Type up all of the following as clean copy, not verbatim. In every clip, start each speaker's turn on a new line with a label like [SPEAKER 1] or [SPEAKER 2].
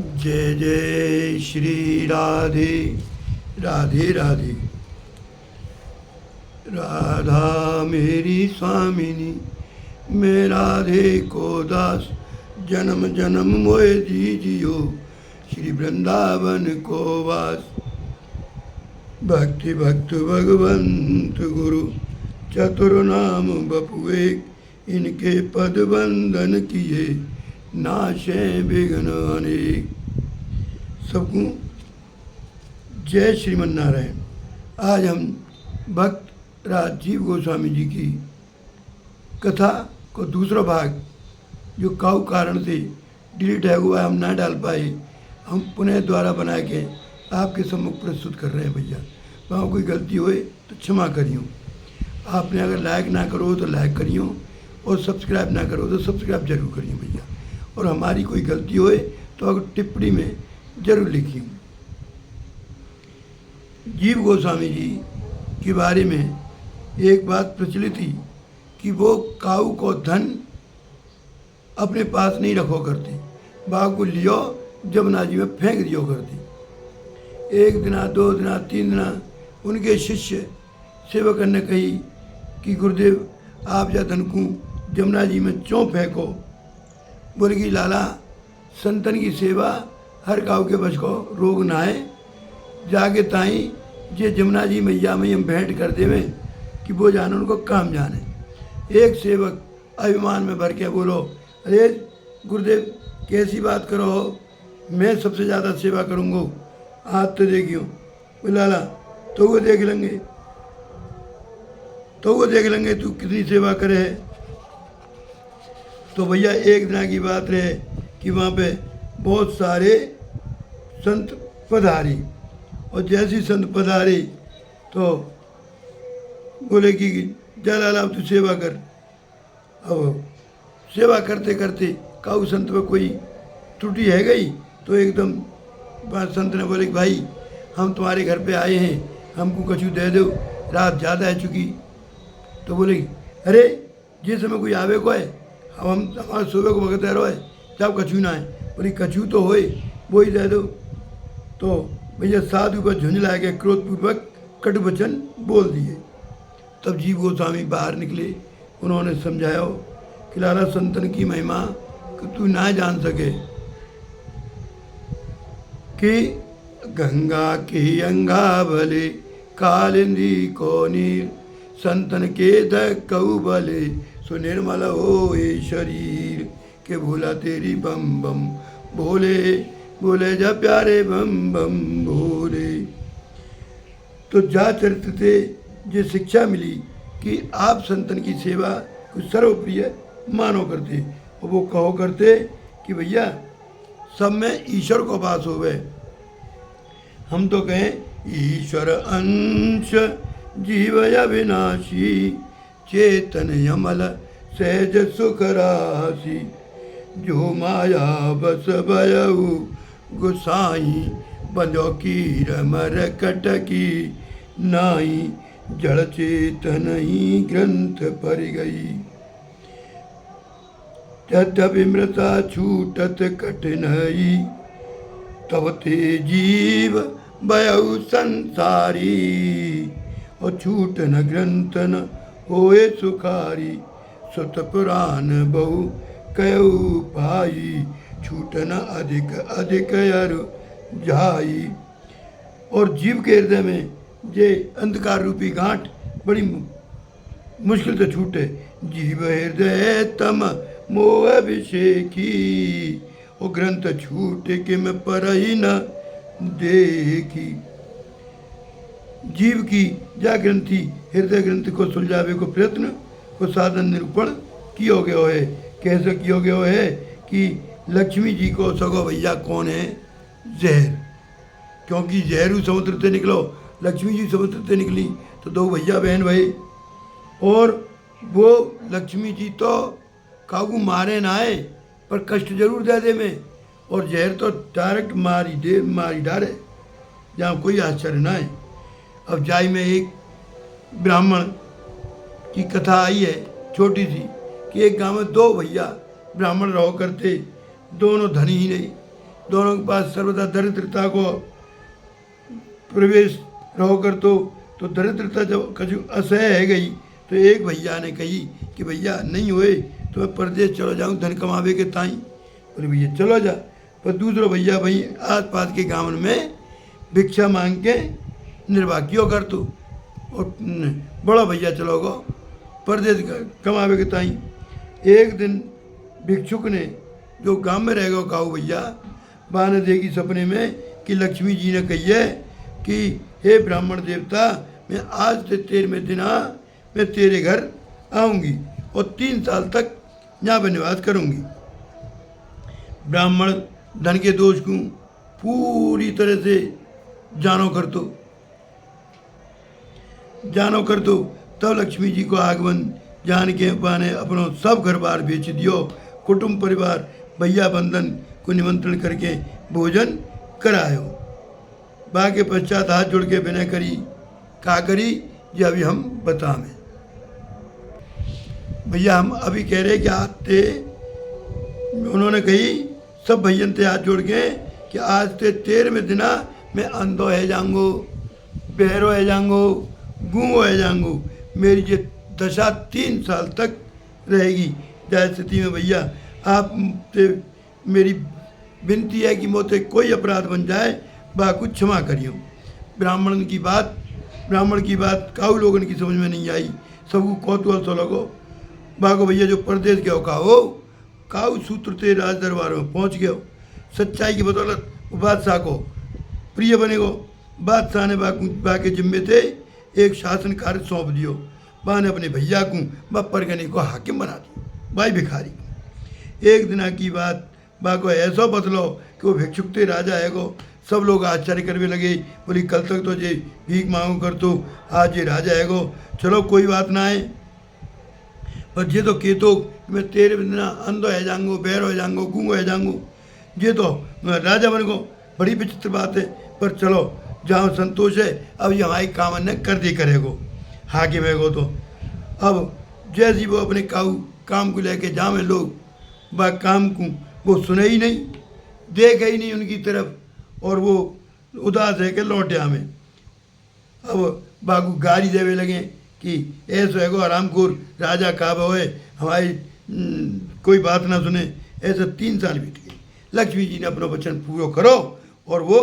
[SPEAKER 1] जय जय श्री राधे राधे राधे। राधा मेरी स्वामिनी, मैं राधे को दास, जन्म जन्म मोए दीजियो, श्री वृंदावन को वास। भक्ति भक्त भगवंत गुरु, चतुर नाम बपुए, इनके पद वंदन किए, नाशे विघ्न अनेक। सबको जय श्रीमन नारायण। आज हम भक्त राजीव गोस्वामी जी की कथा को दूसरा भाग, जो काऊ कारण से डिलीट है हुआ, हम ना डाल पाए, हम पुनः द्वारा बना के आपके सम्मुख प्रस्तुत कर रहे हैं। भैया वहाँ कोई गलती होए तो क्षमा करियो। आपने अगर लाइक ना करो तो लाइक करियो, और सब्सक्राइब ना करो तो सब्सक्राइब जरूर करिए भैया। और हमारी कोई गलती होए तो अगर टिप्पणी में जरूर लिखिए। जीव गोस्वामी जी के बारे में एक बात प्रचलित थी कि वो काऊ को धन अपने पास नहीं रखो करते, बाघ को लियो जमुना जी में फेंक दियो करते। एक दिना, दो दिना, तीन दिना उनके शिष्य सेवक ने कही कि गुरुदेव आप या धन को जमुना जी में क्यों फेंको। बोले कि लाला, संतन की सेवा हर काऊ के बस को रोग ना है, जाके ताई जे जमुना जी मैया में हम भेंट कर देवे कि वो जाने उनको काम जाने। एक सेवक अभिमान में भर के बोलो, अरे गुरुदेव कैसी बात करो हो, मैं सबसे ज़्यादा सेवा करूँगा, हाथ तो देखियो। बोले लाला तो वो देख लेंगे तू कितनी सेवा करे है। तो भैया एक दिन की बात रहे कि वहाँ पे बहुत सारे संत पधारी, और जैसी संत पधारी तो बोले कि जा लाला तू सेवा कर। अब सेवा करते करते काऊ संत में कोई त्रुटि है गई तो एकदम संत ने बोले कि भाई हम तुम्हारे घर पे आए हैं, हमको कछु दे दो, रात ज़्यादा है चुकी। तो बोले अरे जिस समय कोई आवे को है, अब हम हमारे सुबह को भगत रहो है, जब कछू ना है। बोली कछू तो होए वो ही दे दो। तो भैया साधु पर झुंझला के क्रोधपूर्वक कटु वचन बोल दिए। तब जीव गोस्वामी बाहर निकले, उन्होंने समझाया कि लाला संतन की महिमा कि तू ना जान सके कि गंगा की अंगा भले, कालिंदी को नीर, संतन के दऊ भले, सो निर्मल हो ये शरीर, के भोला तेरी बम बम भोले, बोले जा प्यारे बम बम भोले। तो जा चरित्र से जो शिक्षा मिली कि आप संतन की सेवा को सर्वप्रिय मानो करते, और वो कहो करते कि भैया सब में ईश्वर को वास होवे। हम तो कहें ईश्वर अंश जीव अविनाशी, चेतन यमल सहज सुख राशि, जो माया बस भयऊ गुसाई, बंदो कीर मर कटकी नाई, जड़ चेतन ही ग्रंथ पर गई, तदभिमृता छूटत कठिनाई, तब ते जीव भयऊ संसारी, और छूट न ग्रंथ न होए सुखारी, सुत पुराण बहु कयऊ भाई, छूटन अधिक अधिक अर जाई। और जीव के हृदय में जे अंधकार रूपी गांठ बड़ी मुश्किल से छूटे। जीव हृदय तम मोह अभिषेकी, वो ग्रंथ छूटे कि मैं पर ही न देखी। जीव की जा ग्रंथि हृदय ग्रंथ को सुलझावे को प्रयत्न को साधन निरूपण कियो गयो है। कैसे कियो गयो है कि लक्ष्मी जी को सगो भैया कौन है, जहर, क्योंकि जहरू समुद्र से निकलो, लक्ष्मी जी समुद्र से निकली तो दो भैया बहन भाई, और वो लक्ष्मी जी तो कागू मारे ना आए पर कष्ट जरूर दे दे में, और जहर तो डायरेक्ट मारी डाले, जहाँ कोई आश्चर्य ना है। अब जाई में एक ब्राह्मण की कथा आई है छोटी सी, कि एक गांव में दो भैया ब्राह्मण रहो करते, दोनों धनी ही नहीं। दोनों के पास सर्वदा दरिद्रता को प्रवेश रहो कर तो दरिद्रता जब कछु असह्य है गई तो एक भैया ने कही कि भैया नहीं हुए तो मैं परदेश चलो जाऊँ धन कमावे के ताई। बोले भैया चलो जा। पर दूसरा भैया भाई आस पास के गाँव में भिक्षा मांग के निर्वाह क्यों कर तू, और बड़ा भैया चलो गो परदेश कमावे के ताई। एक दिन भिक्षुक ने जो गांव में रह गो काऊ भैया बाने देखी सपने में कि लक्ष्मी जी ने कही है कि हे ब्राह्मण देवता मैं आज से 13वें दिन मैं तेरे घर आऊँगी और 3 साल तक यहाँ पर निवास करूँगी। ब्राह्मण धन के दोष को पूरी तरह से जानो कर दो। तब लक्ष्मी जी को आगमन जान के बाने अपनों सब घर बार बेच दियो, कुटुंब परिवार भैया बंधन को निमंत्रण करके भोजन करायो। बाके पश्चात हाथ जोड़ के विनय करी का करी ये अभी हम बतावें। भैया हम अभी कह रहे कि आते उन्होंने कही सब भैयन थे हाथ जोड़ के कि आज से 13वें दिना मैं अंधो है जाऊंगो, बहरो है जाऊंगो, गूंगो है जाऊंगो। मेरी ये दशा 3 साल तक रहेगी। जैसे स्थिति में भैया आप मेरी विनती है कि मोते कोई अपराध बन जाए बा कुछ क्षमा करियो। ब्राह्मण की बात काऊ लोगन की समझ में नहीं आई, सबको कौतूहल सो लगो। बाको भैया जो परदेश गयो काऊ सूत्र ते राज दरबार में पहुँच गयो। सच्चाई की बदौलत बादशाह को प्रिय बनेगो। बादशाह ने बाके जिम्मे थे एक शासन कार्य सौंप दियो। बा ने अपने भैया को व परगने को हाकिम बना दियो भाई भिखारी। एक दिन की बात बा को ऐसा बदलो कि वो भिक्षुक थे राजा है गो। सब लोग आश्चर्य करने लगे, बोली कल तक तो जे भीख मांगो कर तो आज ये राजा है गो। चलो कोई बात ना है, पर ये तो केतो मैं 13वें दिन अंधो है जाऊंगो, बहरो है जाऊंगो, गूंगो है जाऊंगो, ये तो राजा बन गो। बड़ी विचित्र बात है, पर चलो जहाँ संतोष है अब ये हमारी काम ने कर दी करेगो हाकिम है गो। तो अब जैसे वो अपने काम को लेके जावे लोग बा काम को वो सुने ही नहीं, देखे ही नहीं उनकी तरफ, और वो उदास है के लौटे हमें। अब बागू गाली देवे लगे कि ऐसा है गो आरामखोर राजा काब होए हमारी कोई बात ना सुने। ऐसा 3 साल बीत गए। लक्ष्मी जी ने अपना वचन पूरा करो और वो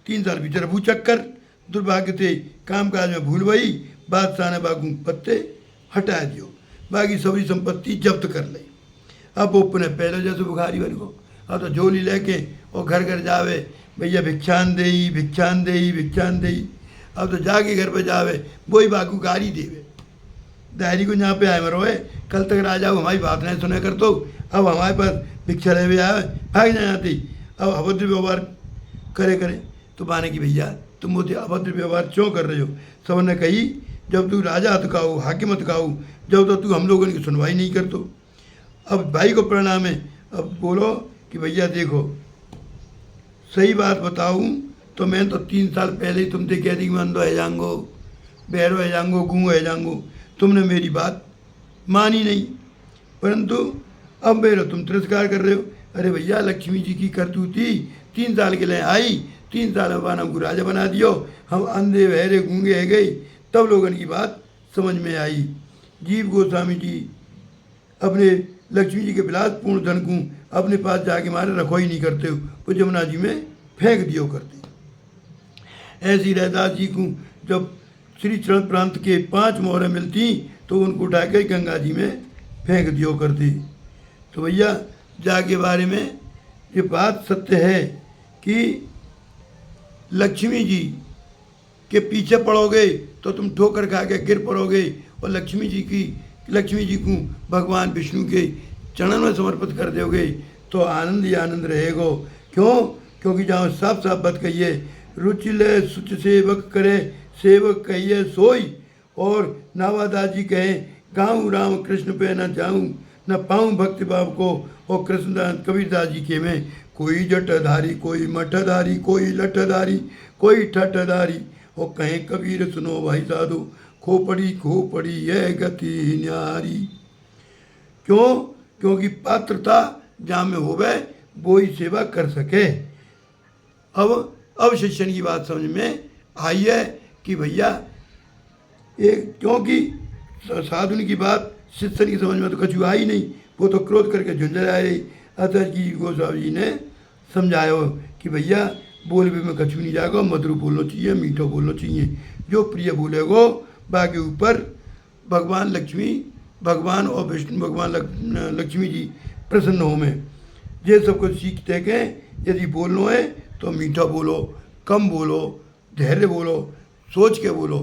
[SPEAKER 1] 3 साल बीते भू चक्कर दुर्भाग्य थे काम काज में भूल गई। बादशाह ने बागू पत्ते हटा दियो, बाकी सभी संपत्ति जब्त कर ली। अब वो पुनः पहले जैसे बुखारी बन को अब तो झोली लेके और घर घर जावे भैया भिक्षान दे। अब तो जाके घर पे जावे वही बागू गारी देवे दायरी को यहाँ पे आए मरोए कल तक राजा हमारी बात नहीं सुने कर तो अब हमारे पास भिक्षा ले आए भाग जाती। अब अभद्र व्यवहार करे तो माने कि भैया तुम वो अभद्र व्यवहार क्यों कर रहे हो। सब ने कही जब तू राजा हथकाऊ हाकिम हथकाऊ जब तो तू हम लोगों की सुनवाई नहीं कर तो। अब भाई को प्रणाम है, अब बोलो कि भैया देखो सही बात बताऊं तो मैं तो 3 साल पहले ही तुमसे कह दी कि मैं अंधो है जाऊंगो, बहरो है जाऊंगो, गूंगो है जाऊंगो। तुमने मेरी बात मानी नहीं, परंतु अब मेरा तुम तिरस्कार कर रहे हो। अरे भैया लक्ष्मी जी की करतूती 3 साल के लिए आई, 3 साल बाद हमको राजा बना दियो, हम अंधे बहरे गूंगे है गए। तब लोगों की बात समझ में आई। जीव गोस्वामी जी अपने लक्ष्मी जी के विलासपूर्ण धन को अपने पास जाके मारे रखो ही नहीं करते हो, वो जमुना जी में फेंक दियो करते। ऐसी रहदास जी को जब श्री चरण प्रांत के 5 मोहरें मिलती तो उनको उठा के गंगा जी में फेंक दियो करती। तो भैया जाके बारे में ये बात सत्य है कि लक्ष्मी जी के पीछे पड़ोगे तो तुम ठोकर खा के गिर पड़ोगे, और लक्ष्मी जी को भगवान विष्णु के चरण में समर्पित कर दोगे तो आनंद ही आनंद रहेगो। क्यों? क्योंकि जहाँ साफ साफ बात कहिए रुचिले सुच सेवक करे सेवक कहिए सोई, और नावादास जी कहे गाऊँ राम कृष्ण पे न जाऊँ न पाऊँ भक्ति भाव को। और कृष्णदास कबीरदास जी के में कोई जटधारी कोई मठधारी कोई लठधारी कोई ठठधारी, और कहें कबीर सुनो भाई साधु खोपड़ी यह गति न्यारी। क्यों? क्योंकि पात्रता जहाँ में होवे वो ही सेवा कर सके। अब शिष्यन की बात समझ में आई है कि भैया एक, क्योंकि साधुन की बात शिष्यन की समझ में तो कछु आई नहीं, वो तो क्रोध करके झुंझल आए। अतः जी गोस्वामी जी ने समझाया कि भैया बोलबे में कछु नहीं जाएगा, मधुर बोलना चाहिए, मीठो बोलना चाहिए। जो प्रिय बोलेगो बाकी ऊपर भगवान लक्ष्मी, भगवान और विष्णु भगवान लक्ष्मी जी प्रसन्न हो में। ये सब कुछ सीखते के यदि बोलना है तो मीठा बोलो, कम बोलो, धैर्य बोलो, सोच के बोलो,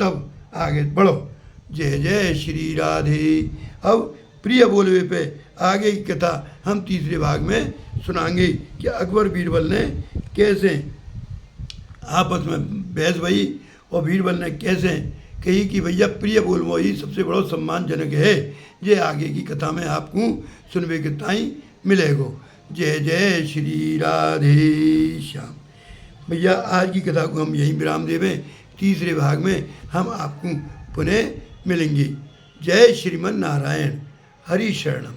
[SPEAKER 1] तब आगे बढ़ो। जय जय श्री राधे। अब प्रिय बोलवे पे आगे की कथा हम तीसरे भाग में सुनाएंगे कि अकबर बीरबल ने कैसे आपस में बहस भई और बीरबल ने कैसे कही कि भैया प्रिय बोलवो ही सबसे बड़ा सम्मानजनक है। ये आगे की कथा में आपको सुनने के ताई मिलेगो। जय जय श्री राधे श्याम। भैया आज की कथा को हम यहीं विराम देवें। तीसरे भाग में हम आपको पुनः मिलेंगे। जय श्रीमन नारायण। हरि शरणम।